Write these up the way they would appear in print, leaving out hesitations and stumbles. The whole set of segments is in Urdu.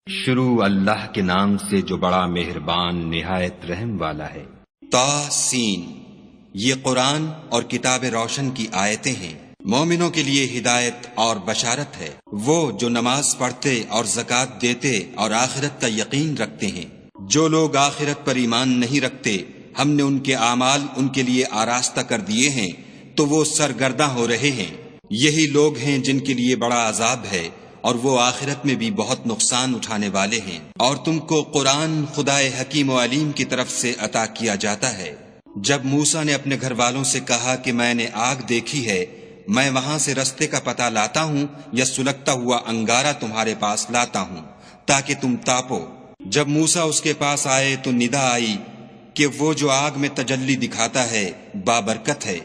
شروع اللہ کے نام سے جو بڑا مہربان نہایت رحم والا ہے۔ طاسین، یہ قرآن اور کتاب روشن کی آیتیں ہیں، مومنوں کے لیے ہدایت اور بشارت ہے۔ وہ جو نماز پڑھتے اور زکوٰۃ دیتے اور آخرت کا یقین رکھتے ہیں۔ جو لوگ آخرت پر ایمان نہیں رکھتے، ہم نے ان کے اعمال ان کے لیے آراستہ کر دیے ہیں تو وہ سرگرداں ہو رہے ہیں۔ یہی لوگ ہیں جن کے لیے بڑا عذاب ہے اور وہ آخرت میں بھی بہت نقصان اٹھانے والے ہیں۔ اور تم کو قرآن خدائے حکیم و علیم کی طرف سے عطا کیا جاتا ہے۔ جب موسیٰ نے اپنے گھر والوں سے کہا کہ میں نے آگ دیکھی ہے، میں وہاں سے رستے کا پتہ لاتا ہوں یا سلگتا ہوا انگارہ تمہارے پاس لاتا ہوں تاکہ تم تاپو۔ جب موسیٰ اس کے پاس آئے تو ندا آئی کہ وہ جو آگ میں تجلی دکھاتا ہے بابرکت ہے،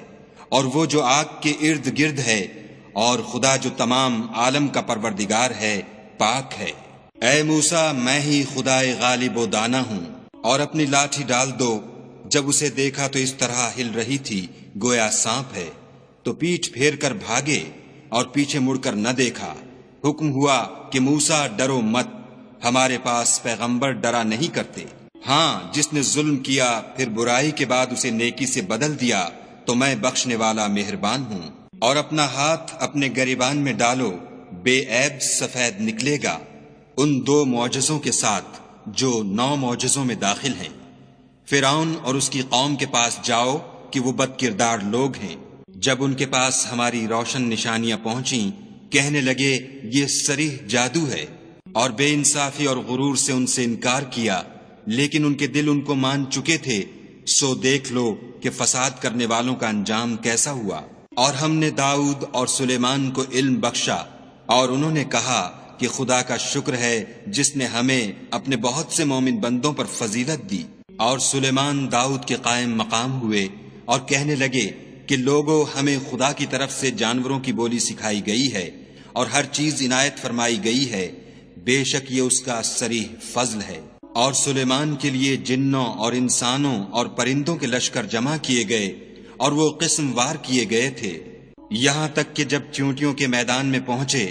اور وہ جو آگ کے ارد گرد ہے، اور خدا جو تمام عالم کا پروردگار ہے پاک ہے۔ اے موسیٰ، میں ہی خدائے غالب و دانا ہوں، اور اپنی لاٹھی ڈال دو۔ جب اسے دیکھا تو اس طرح ہل رہی تھی گویا سانپ ہے، تو پیٹھ پھیر کر بھاگے اور پیچھے مڑ کر نہ دیکھا۔ حکم ہوا کہ موسیٰ ڈرو مت، ہمارے پاس پیغمبر ڈرا نہیں کرتے۔ ہاں، جس نے ظلم کیا پھر برائی کے بعد اسے نیکی سے بدل دیا تو میں بخشنے والا مہربان ہوں۔ اور اپنا ہاتھ اپنے گریبان میں ڈالو، بے عیب سفید نکلے گا، ان 2 معجزوں کے ساتھ جو 9 معجزوں میں داخل ہیں۔ فرعون اور اس کی قوم کے پاس جاؤ کہ وہ بد کردار لوگ ہیں۔ جب ان کے پاس ہماری روشن نشانیاں پہنچیں، کہنے لگے یہ صریح جادو ہے، اور بے انصافی اور غرور سے ان سے انکار کیا، لیکن ان کے دل ان کو مان چکے تھے۔ سو دیکھ لو کہ فساد کرنے والوں کا انجام کیسا ہوا۔ اور ہم نے داؤد اور سلیمان کو علم بخشا، اور انہوں نے کہا کہ خدا کا شکر ہے جس نے ہمیں اپنے بہت سے مومن بندوں پر فضیلت دی۔ اور سلیمان داؤد کے قائم مقام ہوئے اور کہنے لگے کہ لوگوں، ہمیں خدا کی طرف سے جانوروں کی بولی سکھائی گئی ہے اور ہر چیز عنایت فرمائی گئی ہے، بے شک یہ اس کا صریح فضل ہے۔ اور سلیمان کے لیے جنوں اور انسانوں اور پرندوں کے لشکر جمع کیے گئے، اور وہ قسم وار کیے گئے تھے، یہاں تک کہ جب چونٹیوں کے میدان میں پہنچے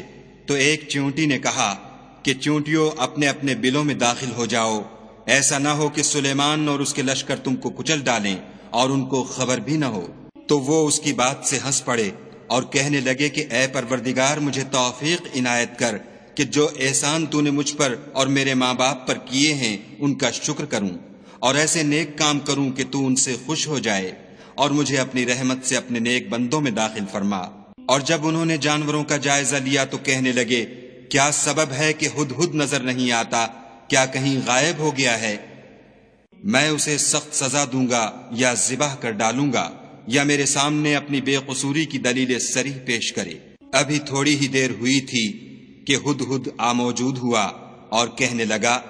تو ایک چونٹی نے کہا کہ چونٹیوں اپنے اپنے بلوں میں داخل ہو جاؤ، ایسا نہ ہو کہ سلیمان اور اس کے لشکر تم کو کچل ڈالیں اور ان کو خبر بھی نہ ہو۔ تو وہ اس کی بات سے ہنس پڑے اور کہنے لگے کہ اے پروردگار، مجھے توفیق عنایت کر کہ جو احسان تو نے مجھ پر اور میرے ماں باپ پر کیے ہیں ان کا شکر کروں، اور ایسے نیک کام کروں کہ تو ان سے خوش ہو جائے، اور مجھے اپنی رحمت سے اپنے نیک بندوں میں داخل فرما۔ اور جب انہوں نے جانوروں کا جائزہ لیا تو کہنے لگے کیا سبب ہے کہ ہدہد نظر نہیں آتا؟ کیا کہیں غائب ہو گیا ہے؟ میں اسے سخت سزا دوں گا یا ذبح کر ڈالوں گا، یا میرے سامنے اپنی بے قصوری کی دلیل صریح پیش کرے۔ ابھی تھوڑی ہی دیر ہوئی تھی کہ ہدہد موجود ہوا اور کہنے لگا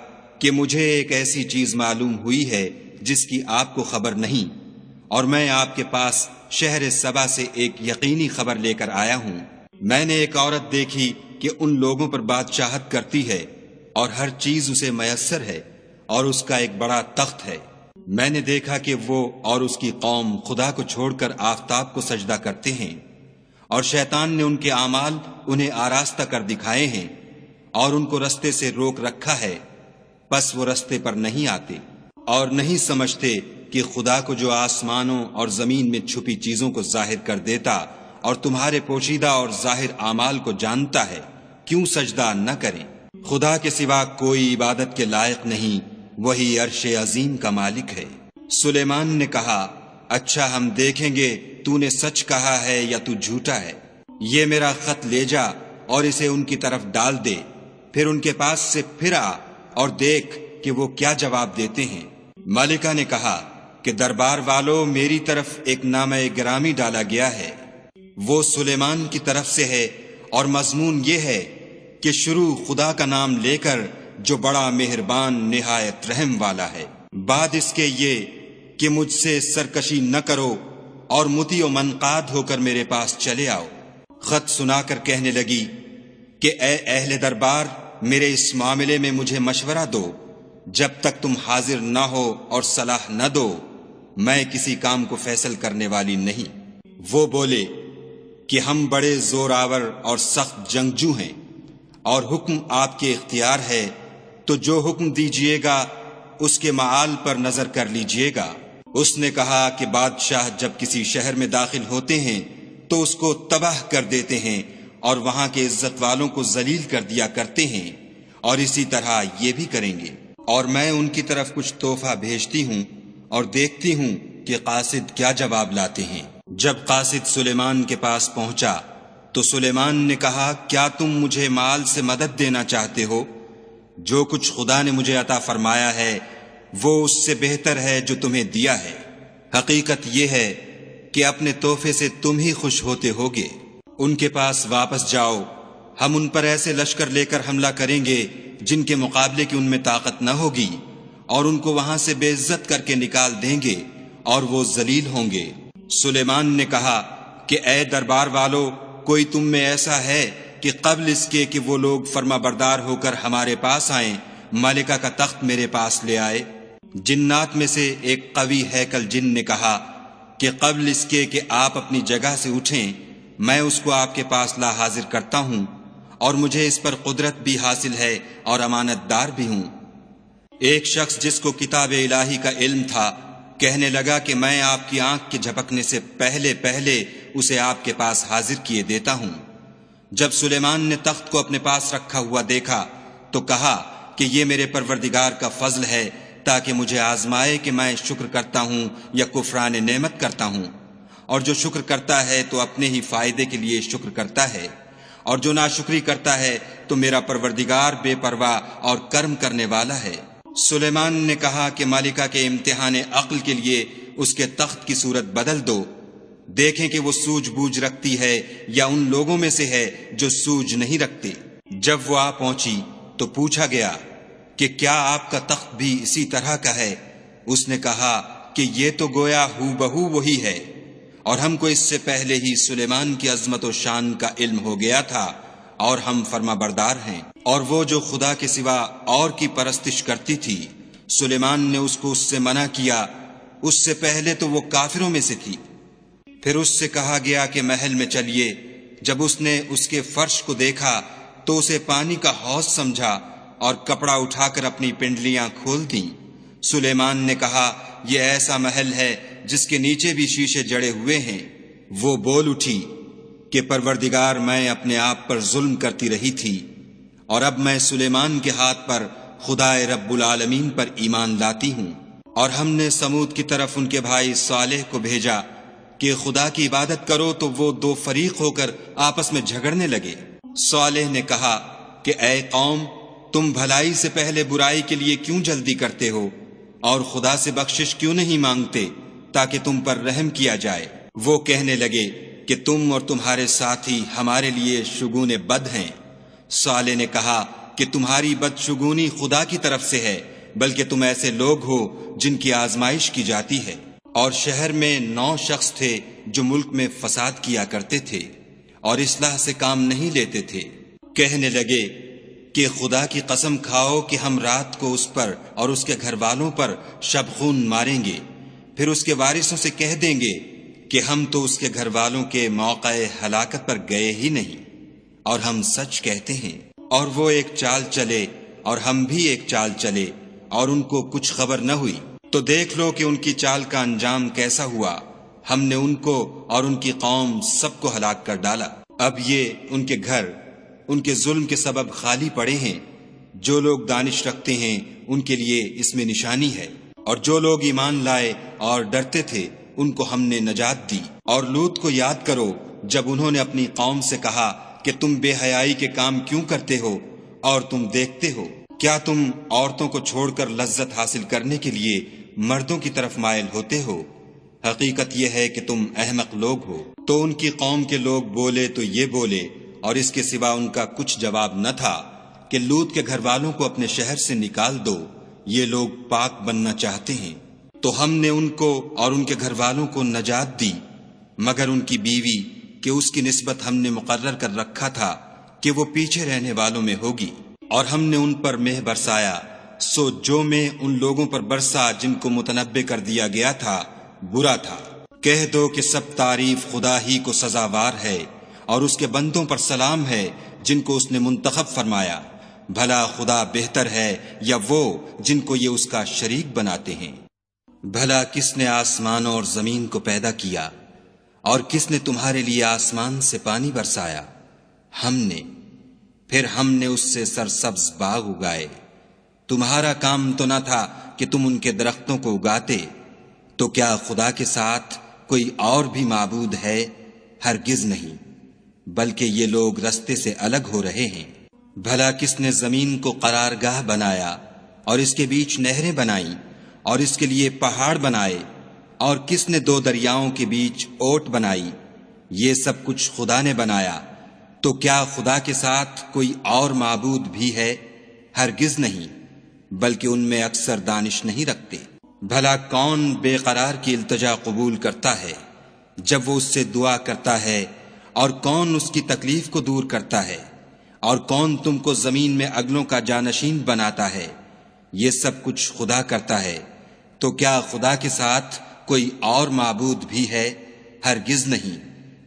کہ مجھے ایک ایسی چیز معلوم ہوئی ہے جس کی آپ کو خبر نہیں، اور میں آپ کے پاس شہر سبا سے ایک یقینی خبر لے کر آیا ہوں۔ میں نے ایک عورت دیکھی کہ ان لوگوں پر بادشاہت کرتی ہے اور ہر چیز اسے میسر ہے، اور اس کا ایک بڑا تخت ہے۔ میں نے دیکھا کہ وہ اور اس کی قوم خدا کو چھوڑ کر آفتاب کو سجدہ کرتے ہیں، اور شیطان نے ان کے اعمال انہیں آراستہ کر دکھائے ہیں اور ان کو رستے سے روک رکھا ہے، پس وہ رستے پر نہیں آتے اور نہیں سمجھتے کہ خدا کو جو آسمانوں اور زمین میں چھپی چیزوں کو ظاہر کر دیتا اور تمہارے پوشیدہ اور ظاہر اعمال کو جانتا ہے، کیوں سجدہ نہ کریں۔ خدا کے سوا کوئی عبادت کے لائق نہیں، وہی عرش عظیم کا مالک ہے۔ سلیمان نے کہا اچھا، ہم دیکھیں گے تو نے سچ کہا ہے یا تو جھوٹا ہے۔ یہ میرا خط لے جا اور اسے ان کی طرف ڈال دے، پھر ان کے پاس سے پھر آ اور دیکھ کہ وہ کیا جواب دیتے ہیں۔ ملکہ نے کہا کہ دربار والو، میری طرف ایک نامہ گرامی ڈالا گیا ہے، وہ سلیمان کی طرف سے ہے، اور مضمون یہ ہے کہ شروع خدا کا نام لے کر جو بڑا مہربان نہایت رحم والا ہے، بعد اس کے یہ کہ مجھ سے سرکشی نہ کرو اور مطیع و منقاد ہو کر میرے پاس چلے آؤ۔ خط سنا کر کہنے لگی کہ اے اہل دربار، میرے اس معاملے میں مجھے مشورہ دو، جب تک تم حاضر نہ ہو اور صلاح نہ دو میں کسی کام کو فیصل کرنے والی نہیں۔ وہ بولے کہ ہم بڑے زور آور اور سخت جنگجو ہیں، اور حکم آپ کے اختیار ہے تو جو حکم دیجیے گا اس کے معال پر نظر کر لیجیے گا۔ اس نے کہا کہ بادشاہ جب کسی شہر میں داخل ہوتے ہیں تو اس کو تباہ کر دیتے ہیں اور وہاں کے عزت والوں کو ذلیل کر دیا کرتے ہیں، اور اسی طرح یہ بھی کریں گے۔ اور میں ان کی طرف کچھ تحفہ بھیجتی ہوں اور دیکھتی ہوں کہ قاصد کیا جواب لاتے ہیں۔ جب قاصد سلیمان کے پاس پہنچا تو سلیمان نے کہا، کیا تم مجھے مال سے مدد دینا چاہتے ہو؟ جو کچھ خدا نے مجھے عطا فرمایا ہے وہ اس سے بہتر ہے جو تمہیں دیا ہے۔ حقیقت یہ ہے کہ اپنے تحفے سے تم ہی خوش ہوتے ہوگے۔ ان کے پاس واپس جاؤ، ہم ان پر ایسے لشکر لے کر حملہ کریں گے جن کے مقابلے کی ان میں طاقت نہ ہوگی، اور ان کو وہاں سے بے عزت کر کے نکال دیں گے اور وہ ذلیل ہوں گے۔ سلیمان نے کہا کہ اے دربار والو، کوئی تم میں ایسا ہے کہ قبل اس کے کہ وہ لوگ فرما بردار ہو کر ہمارے پاس آئیں ملکہ کا تخت میرے پاس لے آئے؟ جنات میں سے ایک قوی ہیکل جن نے کہا کہ قبل اس کے کہ آپ اپنی جگہ سے اٹھیں میں اس کو آپ کے پاس لا حاضر کرتا ہوں، اور مجھے اس پر قدرت بھی حاصل ہے اور امانت دار بھی ہوں۔ ایک شخص جس کو کتاب الہی کا علم تھا کہنے لگا کہ میں آپ کی آنکھ کے جھپکنے سے پہلے اسے آپ کے پاس حاضر کیے دیتا ہوں۔ جب سلیمان نے تخت کو اپنے پاس رکھا ہوا دیکھا تو کہا کہ یہ میرے پروردگار کا فضل ہے تاکہ مجھے آزمائے کہ میں شکر کرتا ہوں یا کفران نعمت کرتا ہوں، اور جو شکر کرتا ہے تو اپنے ہی فائدے کے لیے شکر کرتا ہے، اور جو ناشکری کرتا ہے تو میرا پروردگار بے پرواہ اور کرم کرنے والا ہے۔ سلیمان نے کہا کہ مالکہ کے امتحان عقل کے لیے اس کے تخت کی صورت بدل دو، دیکھیں کہ وہ سوجھ بوجھ رکھتی ہے یا ان لوگوں میں سے ہے جو سوجھ نہیں رکھتے۔ جب وہ آ پہنچی تو پوچھا گیا کہ کیا آپ کا تخت بھی اسی طرح کا ہے؟ اس نے کہا کہ یہ تو گویا ہو بہو وہی ہے، اور ہم کو اس سے پہلے ہی سلیمان کی عظمت و شان کا علم ہو گیا تھا، اور ہم فرما بردار ہیں۔ اور وہ جو خدا کے سوا اور کی پرستش کرتی تھی سلیمان نے اس کو اس سے منع کیا، اس سے پہلے تو وہ کافروں میں سے تھی۔ پھر اس سے کہا گیا کہ محل میں چلیے۔ جب اس نے اس کے فرش کو دیکھا تو اسے پانی کا حوض سمجھا اور کپڑا اٹھا کر اپنی پنڈلیاں کھول دیں۔ سلیمان نے کہا یہ ایسا محل ہے جس کے نیچے بھی شیشے جڑے ہوئے ہیں۔ وہ بول اٹھی کہ پروردگار میں اپنے آپ پر ظلم کرتی رہی تھی، اور اب میں سلیمان کے ہاتھ پر خدائے رب العالمین پر ایمان لاتی ہوں۔ اور ہم نے سمود کی طرف ان کے بھائی صالح کو بھیجا کہ خدا کی عبادت کرو، تو وہ دو فریق ہو کر آپس میں جھگڑنے لگے۔ صالح نے کہا کہ اے قوم، تم بھلائی سے پہلے برائی کے لیے کیوں جلدی کرتے ہو، اور خدا سے بخشش کیوں نہیں مانگتے تاکہ تم پر رحم کیا جائے؟ وہ کہنے لگے کہ تم اور تمہارے ساتھی ہمارے لیے شگون بد ہیں۔ صالح نے کہا کہ تمہاری بدشگونی خدا کی طرف سے ہے، بلکہ تم ایسے لوگ ہو جن کی آزمائش کی جاتی ہے۔ اور شہر میں 9 شخص تھے جو ملک میں فساد کیا کرتے تھے اور اصلاح سے کام نہیں لیتے تھے۔ کہنے لگے کہ خدا کی قسم کھاؤ کہ ہم رات کو اس پر اور اس کے گھر والوں پر شبخون ماریں گے، پھر اس کے وارثوں سے کہہ دیں گے کہ ہم تو اس کے گھر والوں کے موقع ہلاکت پر گئے ہی نہیں، اور ہم سچ کہتے ہیں۔ اور وہ ایک چال چلے اور ہم بھی ایک چال چلے، اور ان کو کچھ خبر نہ ہوئی۔ تو دیکھ لو کہ ان کی چال کا انجام کیسا ہوا۔ ہم نے ان کو اور ان کی قوم سب کو ہلاک کر ڈالا۔ اب یہ ان کے گھر ان کے ظلم کے سبب خالی پڑے ہیں۔ جو لوگ دانش رکھتے ہیں ان کے لیے اس میں نشانی ہے، اور جو لوگ ایمان لائے اور ڈرتے تھے ان کو ہم نے نجات دی۔ اور لوط کو یاد کرو جب انہوں نے اپنی قوم سے کہا کہ تم بے حیائی کے کام کیوں کرتے ہو اور تم دیکھتے ہو؟ کیا تم عورتوں کو چھوڑ کر لذت حاصل کرنے کے لیے مردوں کی طرف مائل ہوتے ہو؟ حقیقت یہ ہے کہ تم احمق لوگ ہو۔ تو ان کی قوم کے لوگ بولے تو یہ بولے، اور اس کے سوا ان کا کچھ جواب نہ تھا کہ لوط کے گھر والوں کو اپنے شہر سے نکال دو، یہ لوگ پاک بننا چاہتے ہیں۔ تو ہم نے ان کو اور ان کے گھر والوں کو نجات دی، مگر ان کی بیوی کہ اس کی نسبت ہم نے مقرر کر رکھا تھا کہ وہ پیچھے رہنے والوں میں ہوگی۔ اور ہم نے ان پر مہ برسایا، سو جو میں ان لوگوں پر برسا جن کو متنبع کر دیا گیا تھا برا تھا۔ کہہ دو کہ سب تعریف خدا ہی کو سزاوار ہے، اور اس کے بندوں پر سلام ہے جن کو اس نے منتخب فرمایا، بھلا خدا بہتر ہے یا وہ جن کو یہ اس کا شریک بناتے ہیں؟ بھلا کس نے آسمانوں اور زمین کو پیدا کیا، اور کس نے تمہارے لیے آسمان سے پانی برسایا؟ ہم نے، پھر ہم نے اس سے سرسبز باغ اگائے۔ تمہارا کام تو نہ تھا کہ تم ان کے درختوں کو اگاتے، تو کیا خدا کے ساتھ کوئی اور بھی معبود ہے؟ ہرگز نہیں، بلکہ یہ لوگ رستے سے الگ ہو رہے ہیں۔ بھلا کس نے زمین کو قرارگاہ بنایا اور اس کے بیچ نہریں بنائیں اور اس کے لیے پہاڑ بنائے، اور کس نے دو دریاؤں کے بیچ اوٹ بنائی؟ یہ سب کچھ خدا نے بنایا، تو کیا خدا کے ساتھ کوئی اور معبود بھی ہے؟ ہرگز نہیں، بلکہ ان میں اکثر دانش نہیں رکھتے۔ بھلا کون بے قرار کی التجا قبول کرتا ہے جب وہ اس سے دعا کرتا ہے، اور کون اس کی تکلیف کو دور کرتا ہے، اور کون تم کو زمین میں اگلوں کا جانشین بناتا ہے؟ یہ سب کچھ خدا کرتا ہے، تو کیا خدا کے ساتھ کوئی اور معبود بھی ہے؟ ہرگز نہیں،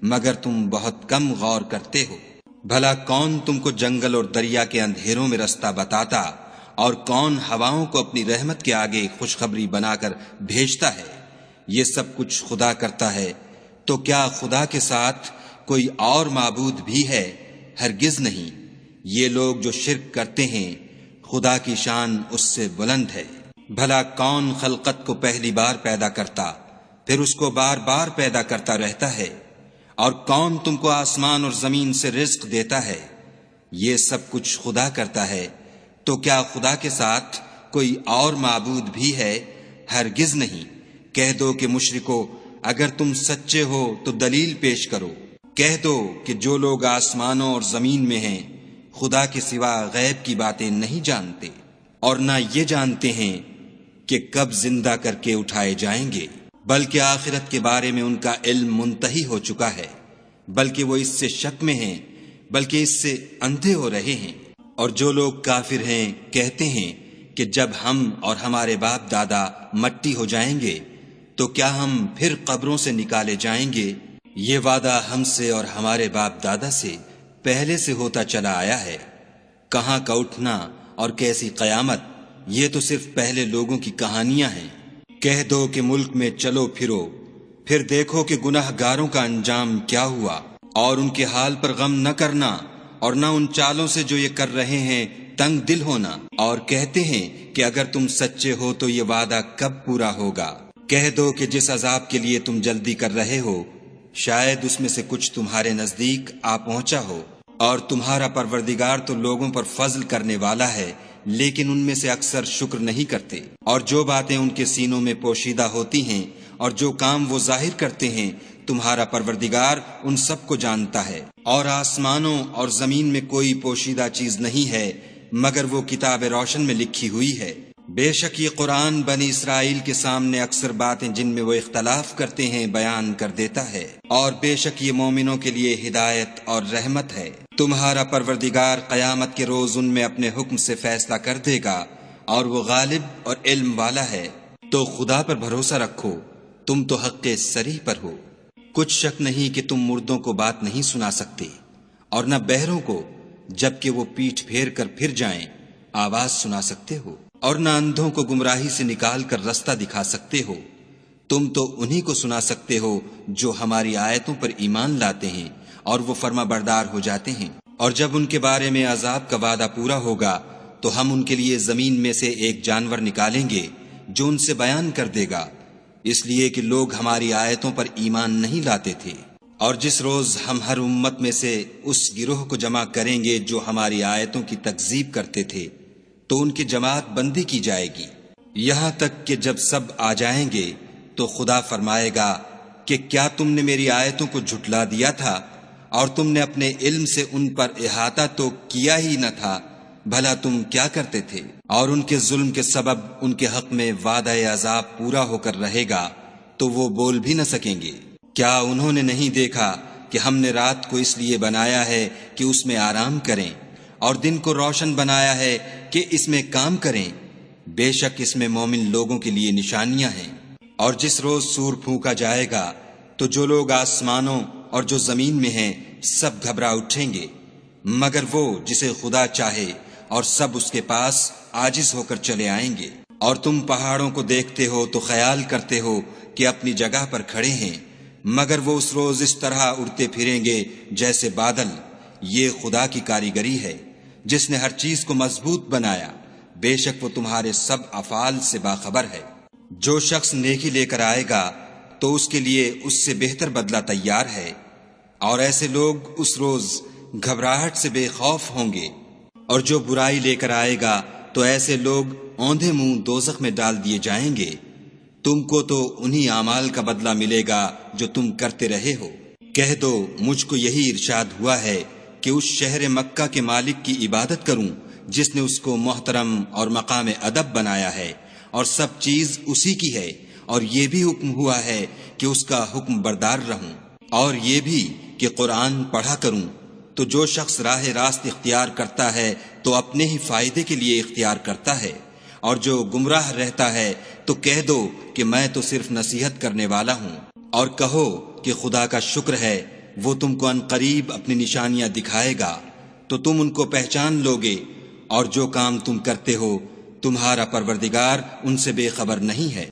مگر تم بہت کم غور کرتے ہو۔ بھلا کون تم کو جنگل اور دریا کے اندھیروں میں رستہ بتاتا، اور کون ہواؤں کو اپنی رحمت کے آگے خوشخبری بنا کر بھیجتا ہے؟ یہ سب کچھ خدا کرتا ہے، تو کیا خدا کے ساتھ کوئی اور معبود بھی ہے؟ ہرگز نہیں۔ یہ لوگ جو شرک کرتے ہیں، خدا کی شان اس سے بلند ہے۔ بھلا کون خلقت کو پہلی بار پیدا کرتا، پھر اس کو بار بار پیدا کرتا رہتا ہے؟ اور کون تم کو آسمان اور زمین سے رزق دیتا ہے؟ یہ سب کچھ خدا کرتا ہے، تو کیا خدا کے ساتھ کوئی اور معبود بھی ہے؟ ہرگز نہیں۔ کہہ دو کہ مشرکو، اگر تم سچے ہو تو دلیل پیش کرو۔ کہہ دو کہ جو لوگ آسمانوں اور زمین میں ہیں خدا کے سوا غیب کی باتیں نہیں جانتے، اور نہ یہ جانتے ہیں کہ کب زندہ کر کے اٹھائے جائیں گے، بلکہ آخرت کے بارے میں ان کا علم منتہی ہو چکا ہے، بلکہ وہ اس سے شک میں ہیں، بلکہ اس سے اندھے ہو رہے ہیں۔ اور جو لوگ کافر ہیں کہتے ہیں کہ جب ہم اور ہمارے باپ دادا مٹی ہو جائیں گے تو کیا ہم پھر قبروں سے نکالے جائیں گے؟ یہ وعدہ ہم سے اور ہمارے باپ دادا سے پہلے سے ہوتا چلا آیا ہے۔ کہاں کا اٹھنا اور کیسی قیامت، یہ تو صرف پہلے لوگوں کی کہانیاں ہیں۔ کہہ دو کہ ملک میں چلو پھرو، پھر دیکھو کہ گناہ گاروں کا انجام کیا ہوا، اور ان کے حال پر غم نہ کرنا، اور نہ ان چالوں سے جو یہ کر رہے ہیں تنگ دل ہونا، اور کہتے ہیں کہ اگر تم سچے ہو تو یہ وعدہ کب پورا ہوگا؟ کہہ دو کہ جس عذاب کے لیے تم جلدی کر رہے ہو شاید اس میں سے کچھ تمہارے نزدیک آ پہنچا ہو، اور تمہارا پروردگار تو لوگوں پر فضل کرنے والا ہے، لیکن ان میں سے اکثر شکر نہیں کرتے۔ اور جو باتیں ان کے سینوں میں پوشیدہ ہوتی ہیں اور جو کام وہ ظاہر کرتے ہیں، تمہارا پروردگار ان سب کو جانتا ہے۔ اور آسمانوں اور زمین میں کوئی پوشیدہ چیز نہیں ہے مگر وہ کتاب روشن میں لکھی ہوئی ہے۔ بے شک یہ قرآن بنی اسرائیل کے سامنے اکثر باتیں جن میں وہ اختلاف کرتے ہیں بیان کر دیتا ہے، اور بے شک یہ مومنوں کے لیے ہدایت اور رحمت ہے۔ تمہارا پروردگار قیامت کے روز ان میں اپنے حکم سے فیصلہ کر دے گا، اور وہ غالب اور علم والا ہے۔ تو خدا پر بھروسہ رکھو، تم تو حق صریح پر ہو۔ کچھ شک نہیں کہ تم مردوں کو بات نہیں سنا سکتے، اور نہ بہروں کو جبکہ وہ پیٹھ پھیر کر پھر جائیں آواز سنا سکتے ہو، اور نہ اندھوں کو گمراہی سے نکال کر رستہ دکھا سکتے ہو۔ تم تو انہی کو سنا سکتے ہو جو ہماری آیتوں پر ایمان لاتے ہیں اور وہ فرما بردار ہو جاتے ہیں۔ اور جب ان کے بارے میں عذاب کا وعدہ پورا ہوگا تو ہم ان کے لیے زمین میں سے ایک جانور نکالیں گے جو ان سے بیان کر دے گا، اس لیے کہ لوگ ہماری آیتوں پر ایمان نہیں لاتے تھے۔ اور جس روز ہم ہر امت میں سے اس گروہ کو جمع کریں گے جو ہماری آیتوں کی تکذیب کرتے تھے تو ان کی جماعت بندی کی جائے گی، یہاں تک کہ جب سب آ جائیں گے تو خدا فرمائے گا کہ کیا تم نے میری آیتوں کو جھٹلا دیا تھا، اور تم نے اپنے علم سے ان پر احاطہ تو کیا ہی نہ تھا؟ بھلا تم کیا کرتے تھے؟ اور ان کے ظلم کے سبب ان کے حق میں وعدہ عذاب پورا ہو کر رہے گا تو وہ بول بھی نہ سکیں گے۔ کیا انہوں نے نہیں دیکھا کہ ہم نے رات کو اس لیے بنایا ہے کہ اس میں آرام کریں، اور دن کو روشن بنایا ہے کہ اس میں کام کریں؟ بے شک اس میں مومن لوگوں کے لیے نشانیاں ہیں۔ اور جس روز سور پھونکا جائے گا تو جو لوگ آسمانوں اور جو زمین میں ہیں سب گھبرا اٹھیں گے، مگر وہ جسے خدا چاہے اور سب اس کے پاس عاجز ہو کر چلے آئیں گے۔ اور تم پہاڑوں کو دیکھتے ہو تو خیال کرتے ہو کہ اپنی جگہ پر کھڑے ہیں، مگر وہ اس روز اس طرح اڑتے پھریں گے جیسے بادل۔ یہ خدا کی کاریگری ہے جس نے ہر چیز کو مضبوط بنایا، بے شک وہ تمہارے سب افعال سے باخبر ہے۔ جو شخص نیکی لے کر آئے گا تو اس کے لیے اس سے بہتر بدلہ تیار ہے، اور ایسے لوگ اس روز گھبراہٹ سے بے خوف ہوں گے۔ اور جو برائی لے کر آئے گا تو ایسے لوگ اوندھے منہ دوزخ میں ڈال دیے جائیں گے۔ تم کو تو انہی اعمال کا بدلہ ملے گا جو تم کرتے رہے ہو۔ کہہ دو مجھ کو یہی ارشاد ہوا ہے کہ اس شہر مکہ کے مالک کی عبادت کروں جس نے اس کو محترم اور مقام ادب بنایا ہے، اور سب چیز اسی کی ہے، اور یہ بھی حکم ہوا ہے کہ اس کا حکم بردار رہوں، اور یہ بھی کہ قرآن پڑھا کروں۔ تو جو شخص راہ راست اختیار کرتا ہے تو اپنے ہی فائدے کے لیے اختیار کرتا ہے، اور جو گمراہ رہتا ہے تو کہہ دو کہ میں تو صرف نصیحت کرنے والا ہوں۔ اور کہو کہ خدا کا شکر ہے وہ تم کو عنقریب اپنی نشانیاں دکھائے گا تو تم ان کو پہچان لوگے، اور جو کام تم کرتے ہو تمہارا پروردگار ان سے بے خبر نہیں ہے۔